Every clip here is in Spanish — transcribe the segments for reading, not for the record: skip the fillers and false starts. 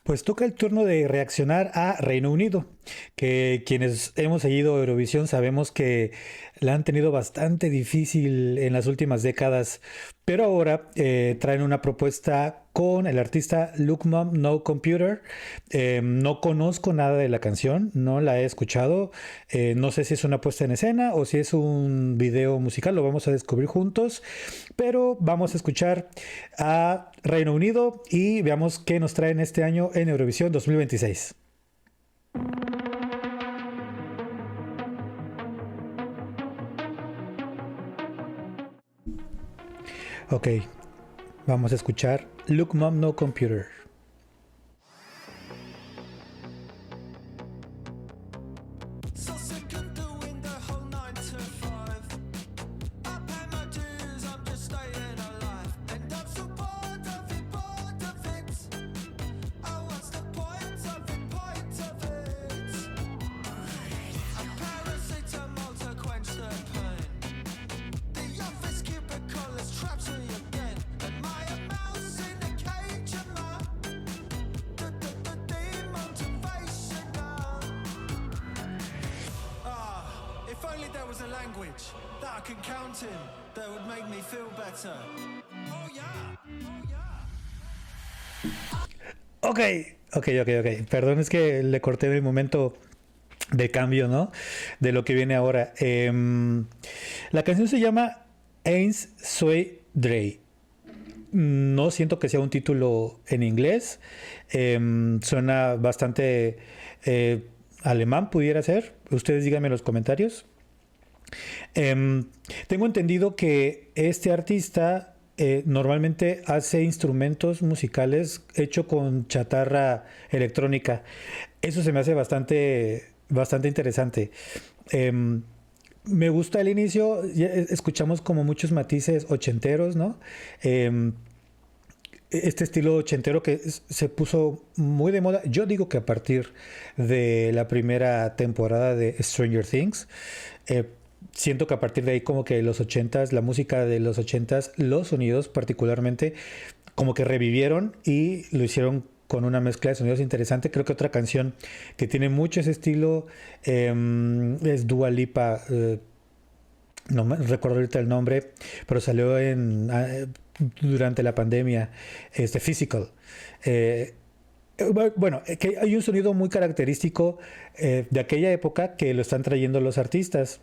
Pues toca el turno de reaccionar a Reino Unido, que quienes hemos seguido Eurovisión sabemos que la han tenido bastante difícil en las últimas décadas, pero ahora traen una propuesta con el artista Look Mom No Computer. No conozco nada de la canción, no la he escuchado, no sé si es una puesta en escena o si es un video musical, lo vamos a descubrir juntos, pero vamos a escuchar a Reino Unido y veamos qué nos traen este año en Eurovisión 2026. Ok, vamos a escuchar Look Mom No Computer. If only there was a language that I could count in that would make me feel better. Oh yeah, oh yeah. Ok. Perdón, es que le corté el momento de cambio, ¿no? De lo que viene ahora. La canción se llama Eins, Zwei, Drei. No siento que sea un título en inglés. Suena bastante alemán, pudiera ser. Ustedes díganme en los comentarios. Tengo entendido que este artista normalmente hace instrumentos musicales hecho con chatarra electrónica. Eso se me hace bastante interesante. Me gusta el inicio, escuchamos como muchos matices ochenteros, ¿no? Este estilo ochentero que se puso muy de moda. Yo digo que a partir de la primera temporada de Stranger Things, siento que a partir de ahí como que los ochentas, la música de los ochentas, los sonidos particularmente, como que revivieron y lo hicieron con una mezcla de sonidos interesante. Creo que otra canción que tiene mucho ese estilo es Dua Lipa. No me recuerdo ahorita el nombre, pero salió durante la pandemia, Physical. Bueno, que hay un sonido muy característico de aquella época que lo están trayendo los artistas.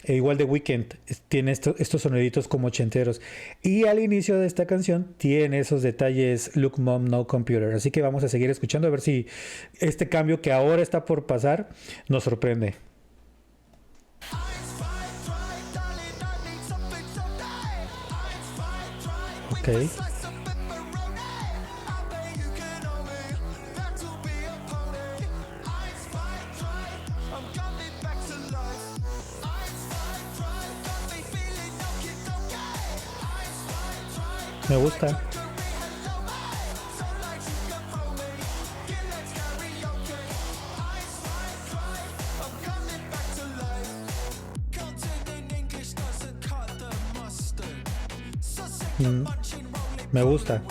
Igual The Weeknd tiene estos soniditos como ochenteros. Y al inicio de esta canción tiene esos detalles Look Mom No Computer. Así que vamos a seguir escuchando a ver si este cambio que ahora está por pasar nos sorprende. Ok. Me gusta. Me gusta.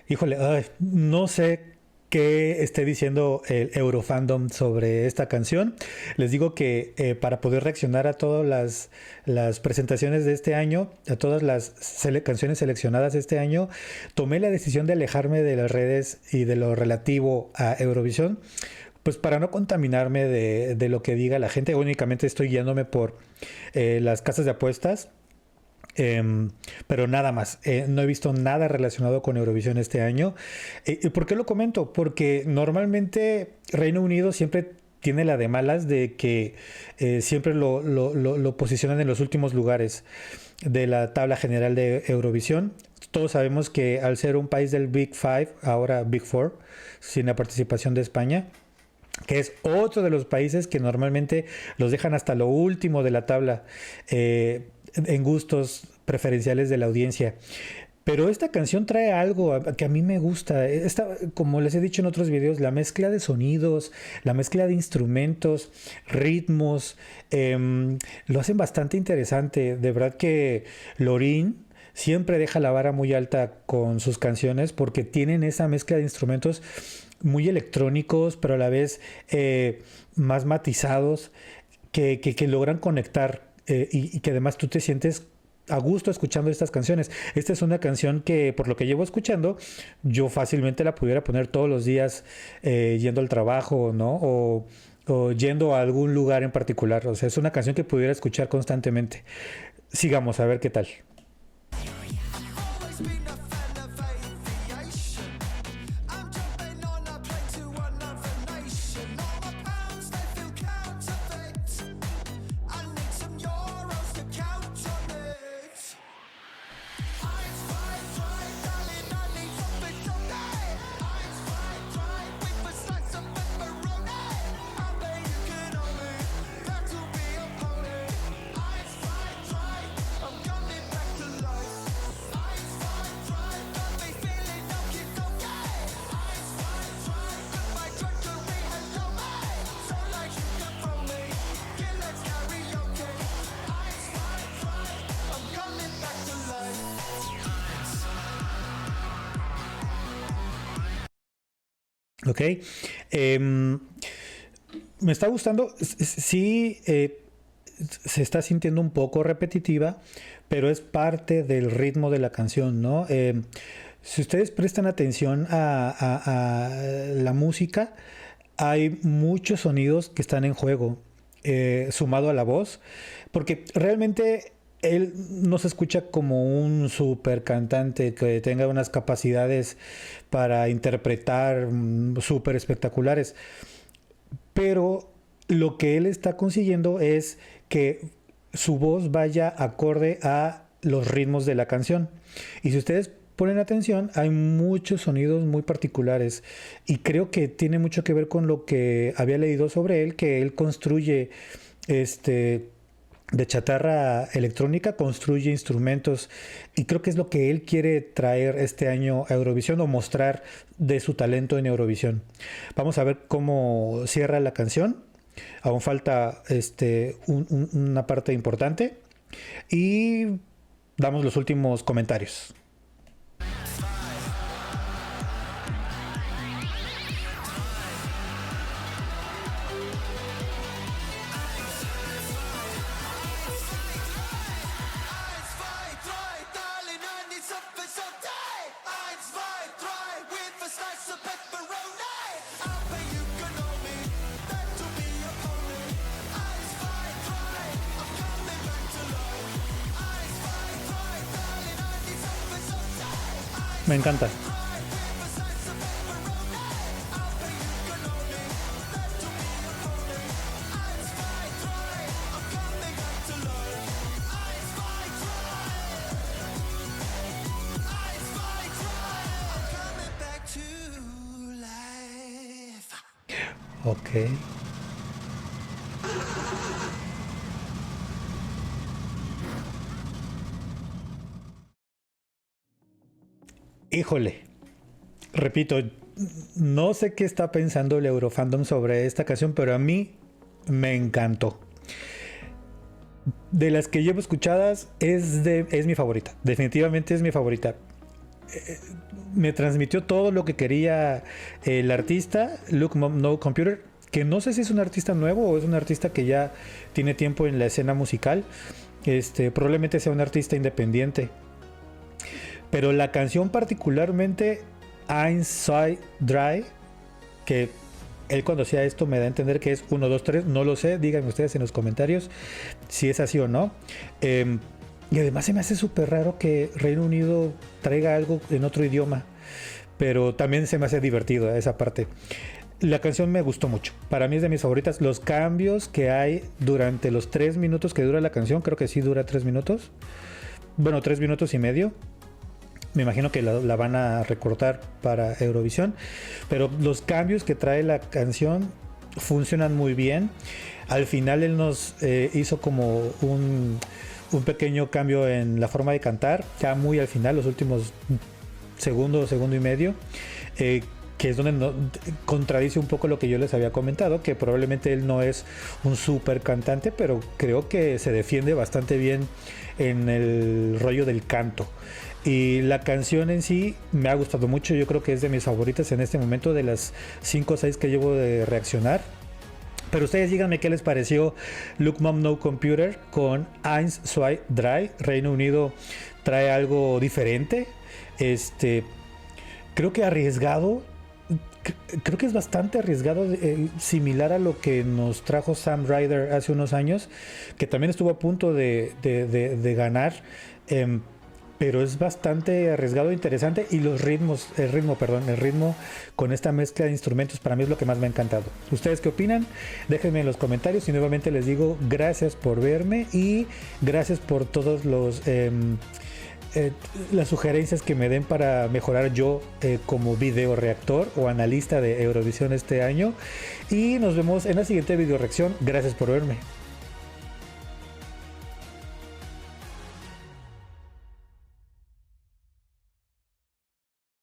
Híjole, no sé qué esté diciendo el Eurofandom sobre esta canción. Les digo que para poder reaccionar a todas las presentaciones de este año, a todas las canciones seleccionadas este año, tomé la decisión de alejarme de las redes y de lo relativo a Eurovisión, pues para no contaminarme de lo que diga la gente. Únicamente estoy guiándome por las casas de apuestas. Pero nada más, no he visto nada relacionado con Eurovisión este año. ¿Por qué lo comento? Porque normalmente Reino Unido siempre tiene la de malas de que siempre lo posicionan en los últimos lugares de la tabla general de Eurovisión. Todos sabemos que al ser un país del Big Five, ahora Big Four, sin la participación de España, que es otro de los países que normalmente los dejan hasta lo último de la tabla, en gustos preferenciales de la audiencia. Pero esta canción trae algo que a mí me gusta. Como les he dicho en otros videos, la mezcla de sonidos, la mezcla de instrumentos, ritmos, lo hacen bastante interesante. De verdad que Lorin siempre deja la vara muy alta con sus canciones porque tienen esa mezcla de instrumentos muy electrónicos, pero a la vez más matizados, que logran conectar y que además tú te sientes a gusto escuchando estas canciones. Esta es una canción que, por lo que llevo escuchando, yo fácilmente la pudiera poner todos los días yendo al trabajo, ¿no? O yendo a algún lugar en particular. O sea, es una canción que pudiera escuchar constantemente. Sigamos a ver qué tal. Ok. Me está gustando. Sí, se está sintiendo un poco repetitiva, pero es parte del ritmo de la canción, ¿no? Si ustedes prestan atención a la música, hay muchos sonidos que están en juego, sumado a la voz, porque realmente él no se escucha como un super cantante que tenga unas capacidades para interpretar súper espectaculares, pero lo que él está consiguiendo es que su voz vaya acorde a los ritmos de la canción. Y si ustedes ponen atención, hay muchos sonidos muy particulares y creo que tiene mucho que ver con lo que había leído sobre él, que él construye de chatarra electrónica, construye instrumentos y creo que es lo que él quiere traer este año a Eurovisión o mostrar de su talento en Eurovisión. Vamos a ver cómo cierra la canción. Aún falta una parte importante y damos los últimos comentarios. Me encanta. Ok. Híjole. Repito, no sé qué está pensando el Eurofandom sobre esta canción, pero a mí me encantó. De las que llevo escuchadas, es mi favorita. Definitivamente es mi favorita. Me transmitió todo lo que quería el artista, Look No Computer, que no sé si es un artista nuevo o es un artista que ya tiene tiempo en la escena musical. Probablemente sea un artista independiente. Pero la canción particularmente, Einside Dry, que él cuando hacía esto me da a entender que es 1, 2, 3, no lo sé, díganme ustedes en los comentarios si es así o no. Y además se me hace súper raro que Reino Unido traiga algo en otro idioma, pero también se me hace divertido esa parte. La canción me gustó mucho, para mí es de mis favoritas. Los cambios que hay durante los 3 minutos que dura la canción, creo que sí dura 3 minutos, bueno, 3 minutos y medio. Me imagino que la van a recortar para Eurovisión, pero los cambios que trae la canción funcionan muy bien. Al final él nos hizo como un pequeño cambio en la forma de cantar, ya muy al final, los últimos segundo y medio, que es donde contradice un poco lo que yo les había comentado, que probablemente él no es un súper cantante, pero creo que se defiende bastante bien en el rollo del canto. Y la canción en sí me ha gustado mucho, yo creo que es de mis favoritas en este momento, de las 5 o 6 que llevo de reaccionar. Pero ustedes díganme qué les pareció Look Mom No Computer con Eins, Zwei, Drei. Reino Unido trae algo diferente. Creo que arriesgado. Creo que es bastante arriesgado, similar a lo que nos trajo Sam Ryder hace unos años, que también estuvo a punto de ganar. Pero es bastante arriesgado e interesante, y el ritmo con esta mezcla de instrumentos para mí es lo que más me ha encantado. ¿Ustedes qué opinan? Déjenme en los comentarios, y nuevamente les digo gracias por verme y gracias por todos las sugerencias que me den para mejorar yo como video reactor o analista de Eurovisión este año, y nos vemos en la siguiente video reacción. Gracias por verme.